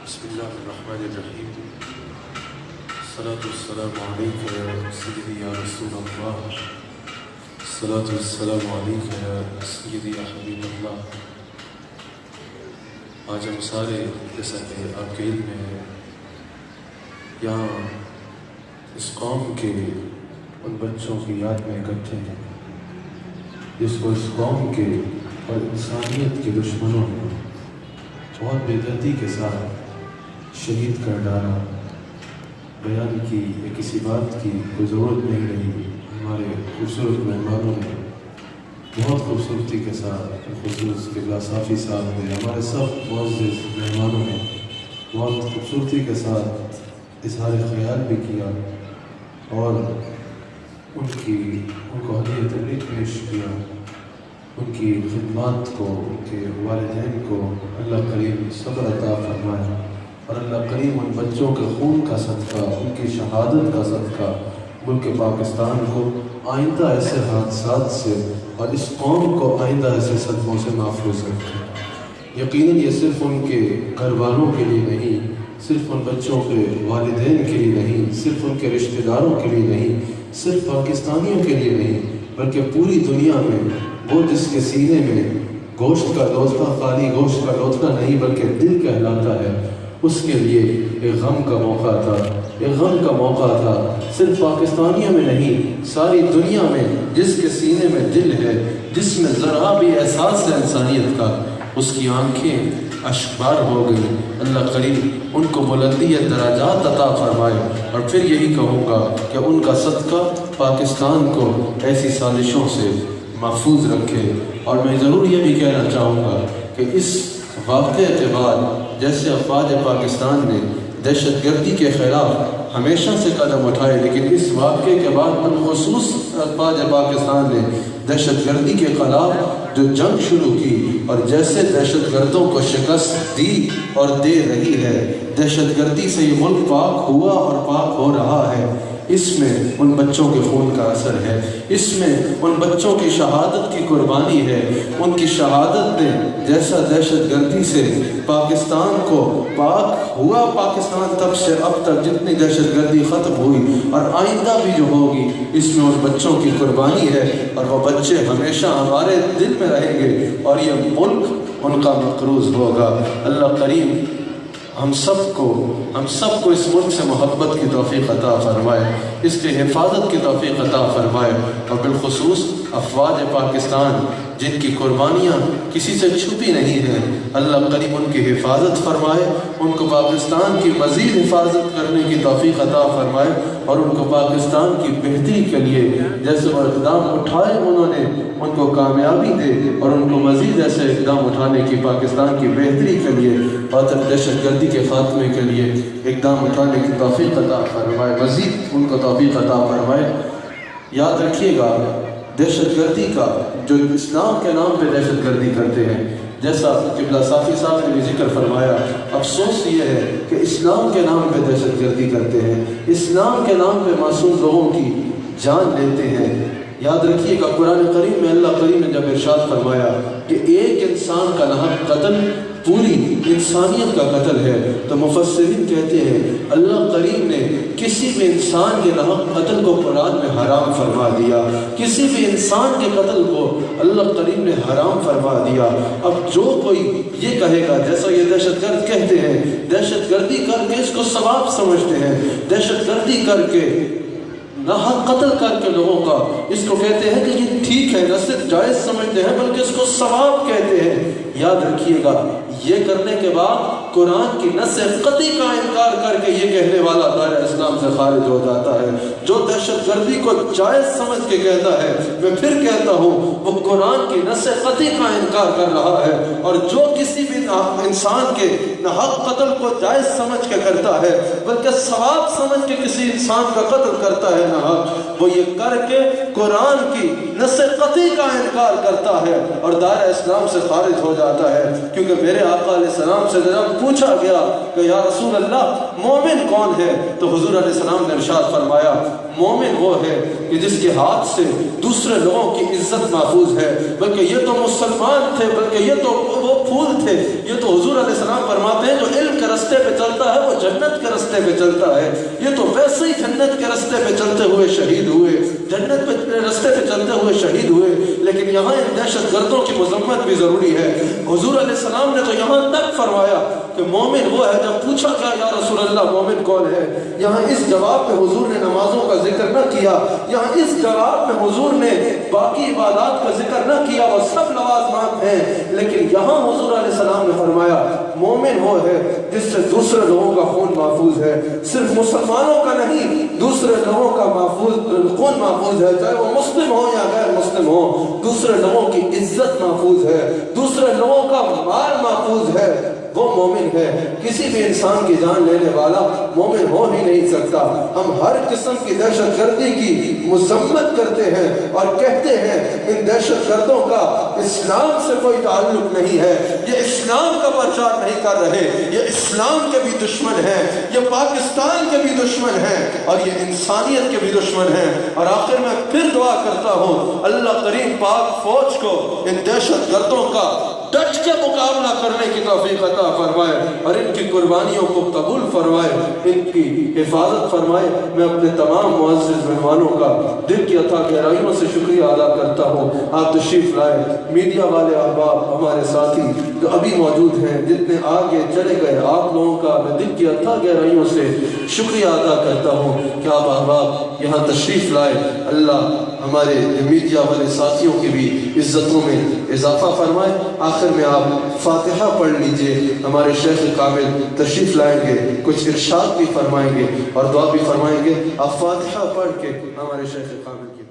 بسم اللہ الرحمن الرحیم الصلاة والسلام علیک یا سیدی یا رسول اللہ، الصلاة والسلام علیک یا سیدی یا حبیب اللہ۔ آج ہم سارے جیسا کہ آپ کے علم میں ہے، یہاں اس قوم کے ان بچوں کی یاد میں اکٹھے ہیں جس کو اس قوم کے اور انسانیت کے دشمنوں نے بہت بے دردی کے ساتھ شہید کر ڈالا۔ بیان کی یا کسی بات کی کوئی ضرورت نہیں رہی۔ ہمارے خوبصورت مہمانوں نے بہت خوبصورتی کے ساتھ، خصوص قبلہ صافی صاحب نے، ہمارے سب معزز مہمانوں نے بہت خوبصورتی کے ساتھ اظہار خیال بھی کیا اور ان کو ہدیہ تبریک پیش کیا۔ ان کی خدمات کو، ان کے والدین کو اللہ کریم صبر عطا فرمائے، اور اللہ کریم ان بچوں کے خون کا صدقہ، ان کی شہادت کا صدقہ ملک پاکستان کو آئندہ ایسے حادثات سے اور اس قوم کو آئندہ ایسے صدموں سے محفوظ رکھے۔ یقیناً یہ صرف ان کے گھر والوں کے لیے نہیں، صرف ان بچوں کے والدین کے لیے نہیں، صرف ان کے رشتہ داروں کے لیے نہیں، صرف پاکستانیوں کے لیے نہیں، بلکہ پوری دنیا میں وہ جس کے سینے میں گوشت کا لوتھڑا، خالی گوشت کا لوتھڑا نہیں بلکہ دل کہلاتا ہے، اس کے لیے ایک غم کا موقع تھا، ایک غم کا موقع تھا۔ صرف پاکستانیوں میں نہیں، ساری دنیا میں جس کے سینے میں دل ہے، جس میں ذرا بھی احساس ہے انسانیت کا، اس کی آنکھیں اشکبار ہو گئی۔ اللہ کریم ان کو بلندی درجات عطا فرمائے، اور پھر یہی کہوں گا کہ ان کا صدقہ پاکستان کو ایسی سازشوں سے محفوظ رکھے۔ اور میں ضرور یہ بھی کہنا چاہوں گا کہ اس واقعے کے بعد جیسے افواج پاکستان نے دہشت گردی کے خلاف ہمیشہ سے قدم اٹھائے، لیکن اس واقعے کے بعد بالخصوص افواج پاکستان نے دہشت گردی کے خلاف جو جنگ شروع کی، اور جیسے دہشت گردوں کو شکست دی اور دے رہی ہے، دہشت گردی سے یہ ملک پاک ہوا اور پاک ہو رہا ہے، اس میں ان بچوں کے خون کا اثر ہے، اس میں ان بچوں کی شہادت کی قربانی ہے۔ ان کی شہادت نے جیسا دہشت گردی سے پاکستان کو پاک ہوا، پاکستان تب سے اب تک جتنی دہشت گردی ختم ہوئی اور آئندہ بھی جو ہوگی، اس میں ان بچوں کی قربانی ہے، اور وہ بچے ہمیشہ ہمارے دل میں رہیں گے، اور یہ ملک ان کا مقروض ہوگا۔ اللہ کریم ہم سب کو اس ملک سے محبت کی توفیق عطا فرمائے، اس کی حفاظت کی توفیق عطا فرمائے، اور بالخصوص افواج پاکستان جن کی قربانیاں کسی سے چھپی نہیں ہیں، اللہ کریم ان کی حفاظت فرمائے، ان کو پاکستان کی مزید حفاظت کرنے کی توفیق عطا فرمائے، اور ان کو پاکستان کی بہتری کے لیے جیسے وہ اقدام اٹھائے انہوں نے ان کو کامیابی دے، اور ان کو مزید ایسے اقدام اٹھانے کی پاکستان کی بہتری کے لیے اور دہشت گردی کے خاتمے کے لیے اقدام اٹھانے کی توفیق عطا فرمائے، مزید ان کو توفیق عطا فرمائے۔ یاد رکھیے گا، دہشت گردی کا جو اسلام کے نام پہ دہشت گردی کرتے ہیں، جیسا قبلہ صافی صاحب نے بھی ذکر فرمایا، افسوس یہ ہے کہ اسلام کے نام پہ دہشت گردی کرتے ہیں، اسلام کے نام پہ معصوم لوگوں کی جان لیتے ہیں۔ یاد رکھیے گا، قرآن کریم میں اللہ کریم نے جب ارشاد فرمایا کہ ایک انسان کا ناحق قتل پوری انسانیت کا قتل ہے، تو مفسرین کہتے ہیں اللہ کریم نے کسی بھی انسان کے ناحق قتل کو قرآن میں حرام فرما دیا، کسی بھی انسان کے قتل کو اللہ کریم نے حرام فرما دیا۔ اب جو کوئی یہ کہے گا، جیسا یہ دہشت گرد کہتے ہیں، دہشت گردی کر کے اس کو ثواب سمجھتے ہیں، دہشت گردی کر کے ناحق قتل کر کے لوگوں کا اس کو کہتے ہیں کہ یہ ٹھیک ہے، نہ صرف جائز سمجھتے ہیں بلکہ اس کو ثواب کہتے ہیں۔ یاد رکھیے گا، یہ کرنے کے بعد قرآن کی نص قطعی کا انکار کر کے یہ کہنے والا دائرہ اسلام سے خارج ہو جاتا ہے۔ جو دہشت گردی کو جائز سمجھ کے کہتا ہے، میں پھر کہتا ہوں، وہ قرآن کی نص قطعی کا انکار کر رہا ہے، اور جو کسی بھی انسان کے ناحق قتل کو جائز سمجھ کے کرتا ہے بلکہ ثواب سمجھ کے کسی انسان کا قتل کرتا ہے ناحق، وہ یہ کر کے قرآن کی نص قطعی کا انکار کرتا ہے اور دائرہ اسلام سے خارج ہو جاتا ہے۔ کیونکہ میرے آقا علیہ السلام سے جب پوچھا گیا کہ یا رسول اللہ مومن کون ہے، تو حضور علیہ السلام نے ارشاد فرمایا مومن وہ ہے کہ جس کے ہاتھ سے دوسرے لوگوں کی عزت محفوظ ہے، بلکہ یہ تو مسلمان تھے، بلکہ یہ تو وہ پھول تھے، یہ تو حضور علیہ السلام فرماتے ہیں جو علم کے رستے رستے پہ چلتا ہے وہ جنت کے رستے پہ چلتا ہے. یہ تو ویسے ہی جنت کے رستے پہ چلتے ہوئے شہید ہوئے, جنت پہ رستے پہ چلتے ہوئے شہید ہوئے. لیکن یہاں ان دہشت گردوں کی مذمت بھی ضروری ہے. حضور علیہ السلام نے تو یہاں تک فرمایا کہ مومن وہ ہے, جب پوچھا گیا یا رسول اللہ مومن کون ہے, یہاں اس جواب میں حضور نے نمازوں کا ذکر نہ کیا, یہاں اس جواب میں حضور نے باقی عبادات کا ذکر نہ کیا, وہ سب لوازمات ہیں. لیکن یہاں حضور علیہ السلام نے فرمایا مومن وہ ہے جس سے دوسرے لوگوں کا خون محفوظ ہے, صرف مسلمانوں کا نہیں, دوسرے لوگوں کا خون محفوظ ہے, چاہے وہ مسلم ہو یا غیر مسلم ہو. دوسرے لوگوں کی عزت محفوظ ہے, دوسرے لوگوں کا مال محفوظ ہے, وہ مومن ہے. کسی بھی انسان کی جان لینے والا مومن ہو ہی نہیں سکتا. ہم ہر قسم کی دہشت گردی کی مذمت کرتے ہیں اور کہتے ہیں ان دہشت گردوں کا اسلام سے کوئی تعلق نہیں ہے, یہ اسلام کا پرچار نہیں کر رہے, یہ اسلام کے بھی دشمن ہیں, یہ پاکستان کے بھی دشمن ہیں, اور یہ انسانیت کے بھی دشمن ہیں. اور آخر میں پھر دعا کرتا ہوں اللہ کریم پاک فوج کو ان دہشت گردوں کا ڈٹ کے مقابلہ کرنے کی توفیق عطا فرمائے اور ان کی قربانیوں کو قبول فرمائے, ان کی حفاظت فرمائے. میں اپنے تمام معزز مہمانوں کا دل کی عطا گہرائیوں سے شکریہ ادا کرتا ہوں. آپ تشریف لائے, میڈیا والے احباب, ہمارے ساتھی جو ابھی موجود ہیں, جتنے آگے چلے گئے, آپ لوگوں کا میں دل کی عطا گہرائیوں سے شکریہ ادا کرتا ہوں کہ آپ احباب یہاں تشریف لائے. اللہ ہمارے میڈیا والے ساتھیوں کی بھی عزتوں میں اضافہ فرمائے. آخر میں آپ فاتحہ پڑھ لیجئے, ہمارے شیخ کامل تشریف لائیں گے, کچھ ارشاد بھی فرمائیں گے اور دعا بھی فرمائیں گے. آپ فاتحہ پڑھ کے ہمارے شیخ کامل کی